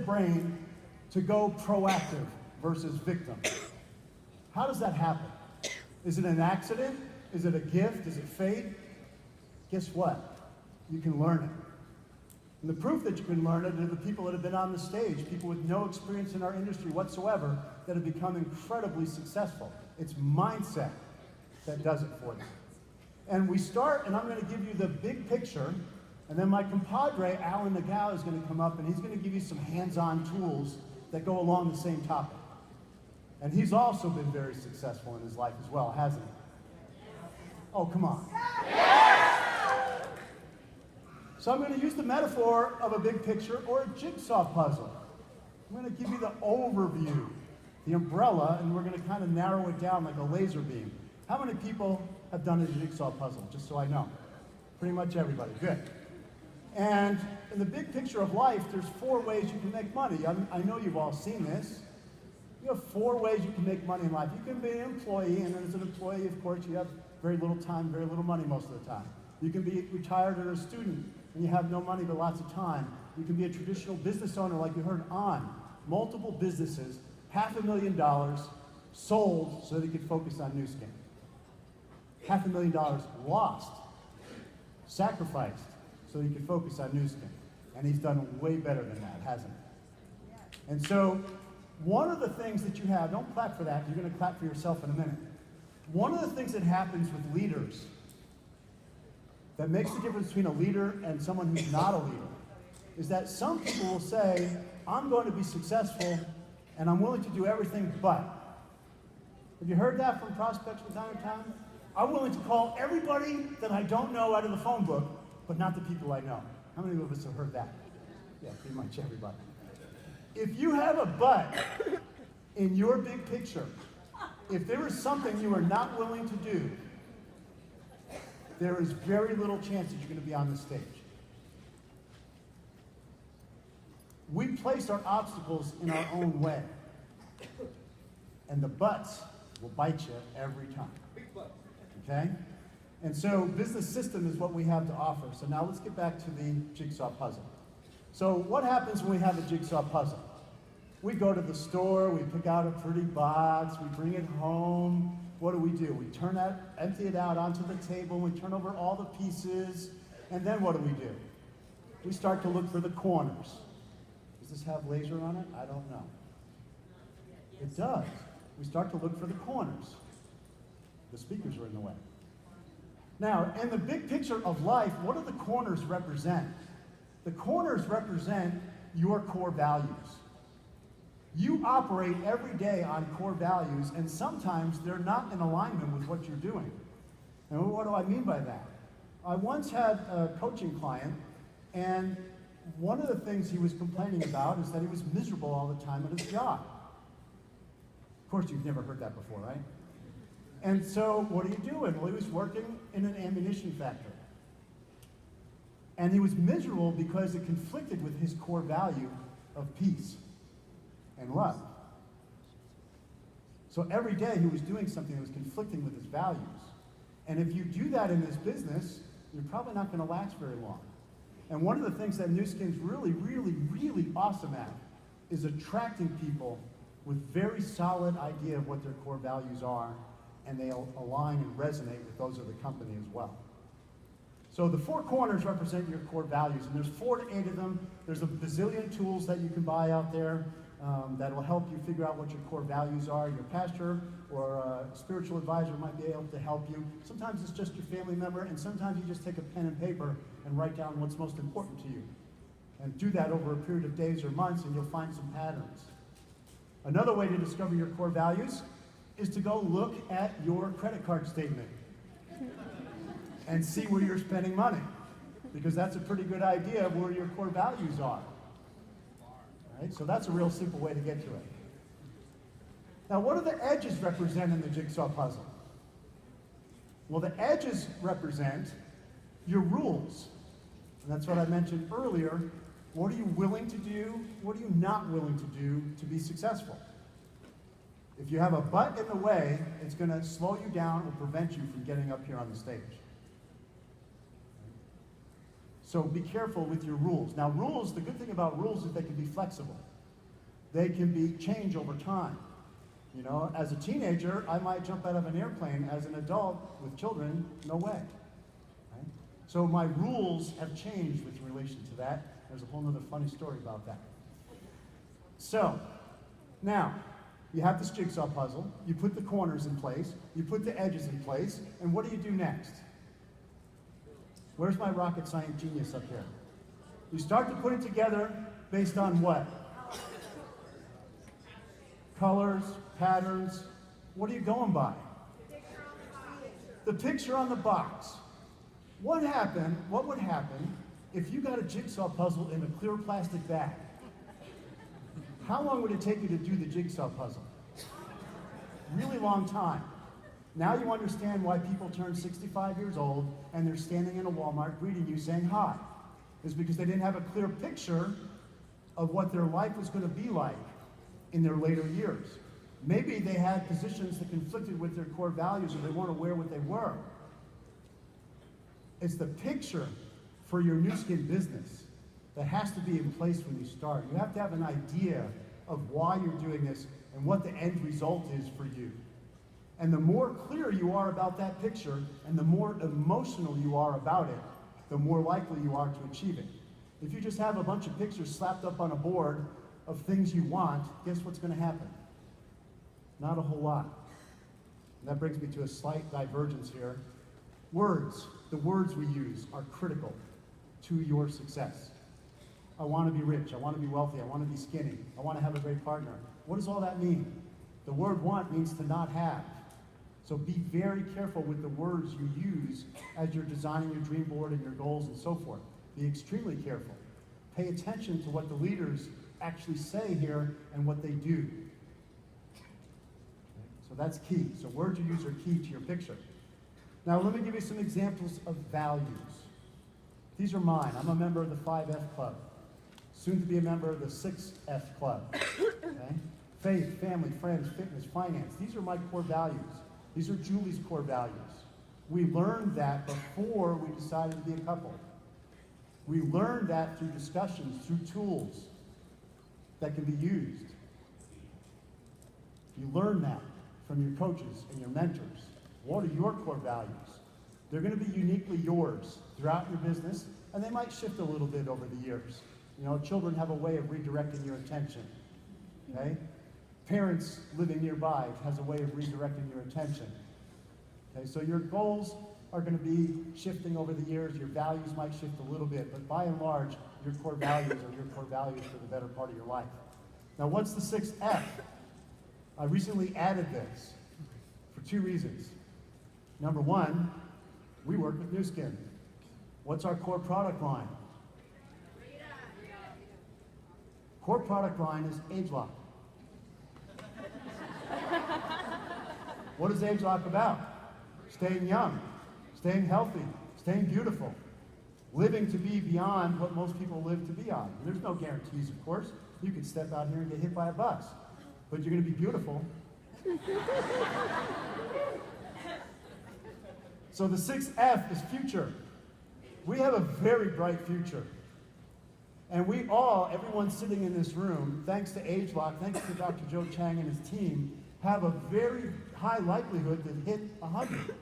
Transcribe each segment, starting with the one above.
brain to go proactive versus victim. How does that happen? Is it an accident? Is it a gift? Is it fate? Guess what? You can learn it. And the proof that you can learn it are the people that have been on the stage, people with no experience in our industry whatsoever that have become incredibly successful. It's mindset that does it for you. And we start, and I'm going to give you the big picture, and then my compadre, Alan Nagao, is going to come up, and he's going to give you some hands-on tools that go along the same topic. And he's also been very successful in his life as well, hasn't he? Oh, come on. So I'm going to use the metaphor of a big picture or a jigsaw puzzle. I'm going to give you the overview, the umbrella, and we're going to kind of narrow it down like a laser beam. How many people have done a jigsaw puzzle, just so I know? Pretty much everybody, good. And in the big picture of life, there's 4 ways you can make money. I know you've all seen this. You have 4 ways you can make money in life. You can be an employee, and as an employee, of course, you have very little time, very little money most of the time. You can be retired or a student, and you have no money but lots of time. You can be a traditional business owner like you heard on. Multiple businesses, $500,000 sold so that he could focus on Nu Skin. $500,000 lost, sacrificed, so he could focus on Nu Skin. And he's done way better than that, hasn't he? And so, one of the things that you have, don't clap for that, you're going to clap for yourself in a minute. One of the things that happens with leaders that makes the difference between a leader and someone who's not a leader is that some people will say, I'm going to be successful and I'm willing to do everything but. Have you heard that from prospects from time to time? I'm willing to call everybody that I don't know out of the phone book, but not the people I know. How many of us have heard that? Yeah, pretty much everybody. If you have a but in your big picture, if there is something you are not willing to do, there is very little chance that you're going to be on the stage. We place our obstacles in our own way. And the buts will bite you every time. Okay? And so business system is what we have to offer. So now let's get back to the jigsaw puzzle. So what happens when we have a jigsaw puzzle? We go to the store, we pick out a pretty box, we bring it home. What do? We turn that, empty it out onto the table, we turn over all the pieces, and then what do? We start to look for the corners. Does this have laser on it? I don't know. It does. We start to look for the corners. The speakers are in the way. Now, in the big picture of life, what do the corners represent? The corners represent your core values. You operate every day on core values, and sometimes they're not in alignment with what you're doing. And what do I mean by that? I once had a coaching client, and one of the things he was complaining about is that he was miserable all the time at his job. Of course, you've never heard that before, right? And so, what are you doing? Well, he was working in an ammunition factory. And he was miserable because it conflicted with his core value of peace and love. So every day he was doing something that was conflicting with his values. And if you do that in this business, you're probably not going to last very long. And one of the things that Nu Skin's really, really, really awesome at is attracting people with very solid idea of what their core values are, and they'll align and resonate with those of the company as well. So the 4 corners represent your core values, and there's 4 to 8 of them. There's a bazillion tools that you can buy out there that will help you figure out what your core values are. Your pastor or a spiritual advisor might be able to help you. Sometimes it's just your family member, and sometimes you just take a pen and paper and write down what's most important to you. And do that over a period of days or months, and you'll find some patterns. Another way to discover your core values is to go look at your credit card statement and see where you're spending money, because that's a pretty good idea of where your core values are. Right? So that's a real simple way to get to it. Now, what do the edges represent in the jigsaw puzzle? Well, the edges represent your rules. And that's what I mentioned earlier. What are you willing to do? What are you not willing to do to be successful? If you have a but in the way, it's going to slow you down or prevent you from getting up here on the stage. So be careful with your rules. Now rules, the good thing about rules is they can be flexible. They can be changed over time. You know, as a teenager, I might jump out of an airplane. As an adult with children, no way. Right? So my rules have changed with relation to that. There's a whole other funny story about that. So, now, you have this jigsaw puzzle, you put the corners in place, you put the edges in place, and what do you do next? Where's my rocket science genius up here? You start to put it together based on what? Colors, patterns. What are you going by? The picture on the box. What would happen if you got a jigsaw puzzle in a clear plastic bag? How long would it take you to do the jigsaw puzzle? Really long time. Now you understand why people turn 65 years old and they're standing in a Walmart greeting you saying hi. It's because they didn't have a clear picture of what their life was going to be like in their later years. Maybe they had positions that conflicted with their core values or they weren't aware what they were. It's the picture for your new skin business that has to be in place when you start. You have to have an idea of why you're doing this and what the end result is for you. And the more clear you are about that picture and the more emotional you are about it, the more likely you are to achieve it. If you just have a bunch of pictures slapped up on a board of things you want, guess what's going to happen? Not a whole lot. And that brings me to a slight divergence here. Words, the words we use are critical to your success. I want to be rich, I want to be wealthy, I want to be skinny, I want to have a great partner. What does all that mean? The word want means to not have. So be very careful with the words you use as you're designing your dream board and your goals and so forth. Be extremely careful. Pay attention to what the leaders actually say here and what they do. So that's key. So words you use are key to your picture. Now let me give you some examples of values. These are mine. I'm a member of the 5F Club. Soon to be a member of the 6F Club. Okay? Faith, family, friends, fitness, finance. These are my core values. These are Julie's core values. We learned that before we decided to be a couple. We learned that through discussions, through tools that can be used. You learn that from your coaches and your mentors. What are your core values? They're going to be uniquely yours throughout your business, and they might shift a little bit over the years. You know, children have a way of redirecting your attention. Okay? Parents living nearby has a way of redirecting your attention. Okay, so your goals are going to be shifting over the years. Your values might shift a little bit, but by and large, your core values are your core values for the better part of your life. Now, what's the 6F? I recently added this for 2 reasons. Number one, we work with Nu Skin. What's our core product line? Core product line is ageLOC. What is ageLOC about? Staying young, staying healthy, staying beautiful, living to be beyond what most people live to be on. And there's no guarantees, of course. You could step out here and get hit by a bus, but you're going to be beautiful. So the 6F is future. We have a very bright future. And we all, everyone sitting in this room, thanks to ageLOC, thanks to Dr. Joe Chang and his team, have a very high likelihood to hit 100.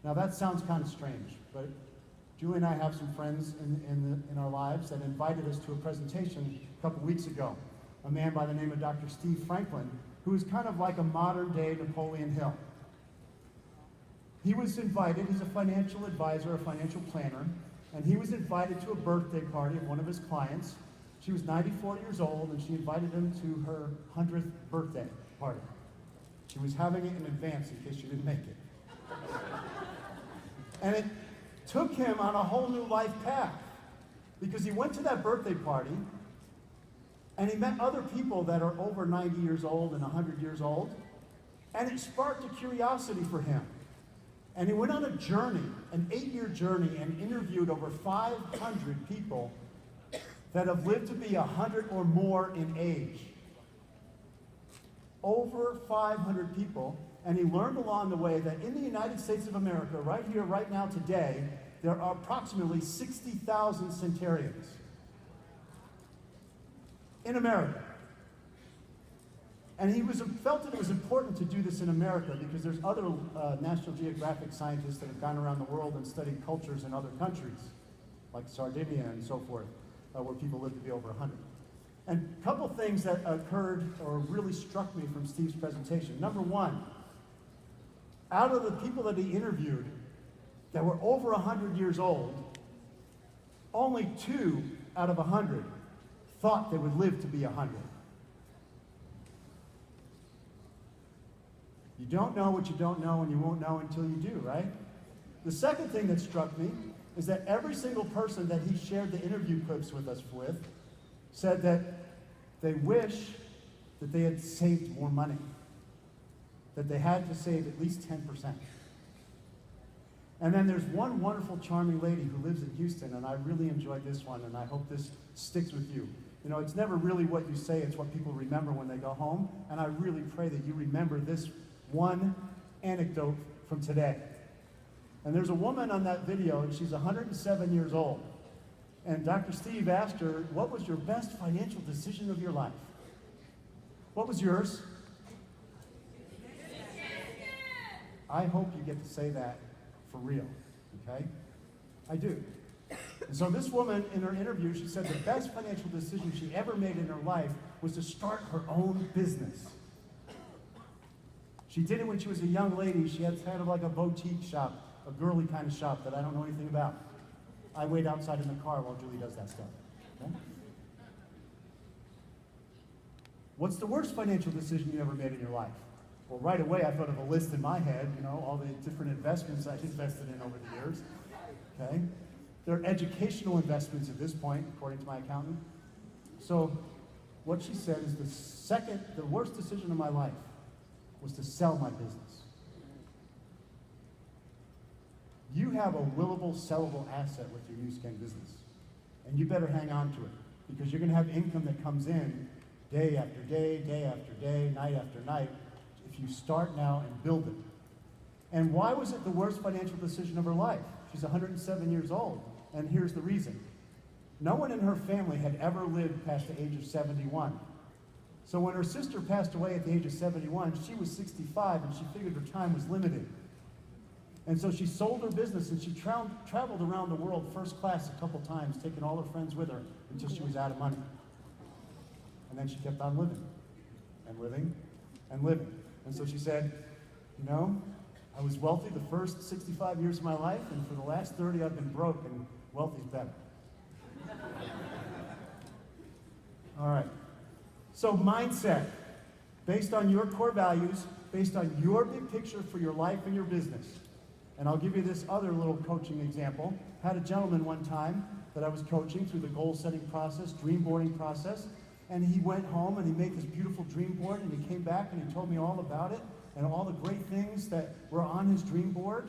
Now that sounds kind of strange, but Julie and I have some friends in our lives that invited us to a presentation a couple weeks ago. A man by the name of Dr. Steve Franklin, who is kind of like a modern day Napoleon Hill. He was invited, he's a financial advisor, a financial planner, and he was invited to a birthday party of one of his clients. She was 94 years old, and she invited him to her 100th birthday party. She was having it in advance in case she didn't make it. And it took him on a whole new life path, because he went to that birthday party, and he met other people that are over 90 years old and 100 years old, and it sparked a curiosity for him. And he went on a journey, an 8-year journey, and interviewed over 500 people that have lived to be 100 or more in age. Over 500 people, and he learned along the way that in the United States of America, right here, right now, today, there are approximately 60,000 centenarians in America. And he felt that it was important to do this in America because there's other National Geographic scientists that have gone around the world and studied cultures in other countries, like Sardinia and so forth, where people live to be over 100. And a couple things that occurred or really struck me from Steve's presentation. Number one, out of the people that he interviewed that were over 100 years old, only 2 out of 100 thought they would live to be 100. You don't know what you don't know, and you won't know until you do, right? The second thing that struck me is that every single person that he shared the interview clips with us with said that they wish that they had saved more money, that they had to save at least 10%. And then there's one wonderful, charming lady who lives in Houston, and I really enjoyed this one, and I hope this sticks with you. You know, it's never really what you say, it's what people remember when they go home, and I really pray that you remember this one anecdote from today. And there's a woman on that video, and she's 107 years old. And Dr. Steve asked her, what was your best financial decision of your life? What was yours? I hope you get to say that for real, okay? I do. And so this woman, in her interview, she said the best financial decision she ever made in her life was to start her own business. She did it when she was a young lady. She had kind of like a boutique shop, a girly kind of shop that I don't know anything about. I wait outside in the car while Julie does that stuff. Okay? What's the worst financial decision you ever made in your life? Well, right away I thought of a list in my head, you know, all the different investments I've invested in over the years. Okay? They're educational investments at this point, according to my accountant. So what she said is the worst decision of my life was to sell my business. You have a willable, sellable asset with your Nu Skin business, and you better hang on to it, because you're going to have income that comes in day after day, day after day, night after night, if you start now and build it. And why was it the worst financial decision of her life? She's 107 years old, and here's the reason. No one in her family had ever lived past the age of 71. So when her sister passed away at the age of 71, she was 65, and she figured her time was limited. And so she sold her business, and she traveled around the world first class a couple times, taking all her friends with her until she was out of money. And then she kept on living, and living, and living. And so she said, you know, I was wealthy the first 65 years of my life, and for the last 30 I've been broke, and wealthy's better. All right. So mindset, based on your core values, based on your big picture for your life and your business. And I'll give you this other little coaching example. I had a gentleman one time that I was coaching through the goal setting process, dream boarding process, and he went home and he made this beautiful dream board, and he came back and he told me all about it and all the great things that were on his dream board,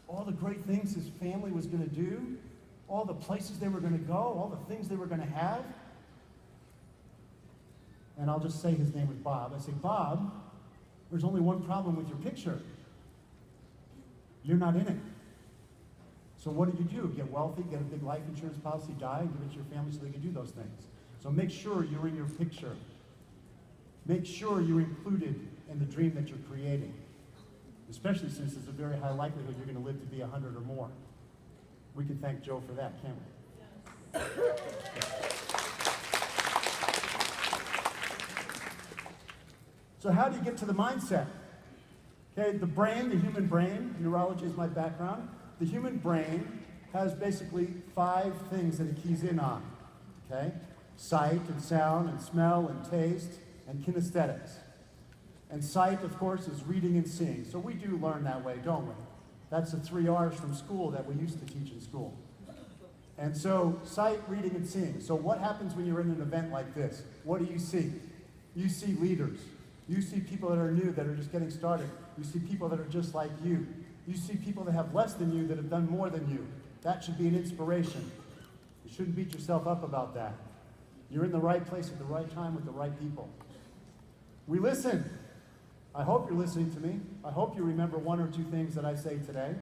all the great things his family was going to do, all the places they were going to go, all the things they were going to have. And I'll just say his name was Bob. I say, Bob, there's only one problem with your picture. You're not in it. So what do? Get wealthy, get a big life insurance policy, die, and give it to your family so they can do those things. So make sure you're in your picture. Make sure you're included in the dream that you're creating, especially since there's a very high likelihood you're going to live to be 100 or more. We can thank Joe for that, can't we? So how do you get to the mindset? Okay, the brain, the human brain, neurology is my background. The human brain has basically 5 things that it keys in on, okay? Sight and sound and smell and taste and kinesthetics. And sight, of course, is reading and seeing. So we do learn that way, don't we? That's the 3 R's from school that we used to teach in school. And so sight, reading, and seeing. So what happens when you're in an event like this? What do you see? You see leaders. You see people that are new, that are just getting started. You see people that are just like you. You see people that have less than you, that have done more than you. That should be an inspiration. You shouldn't beat yourself up about that. You're in the right place at the right time with the right people. We listen. I hope you're listening to me. I hope you remember 1 or 2 things that I say today.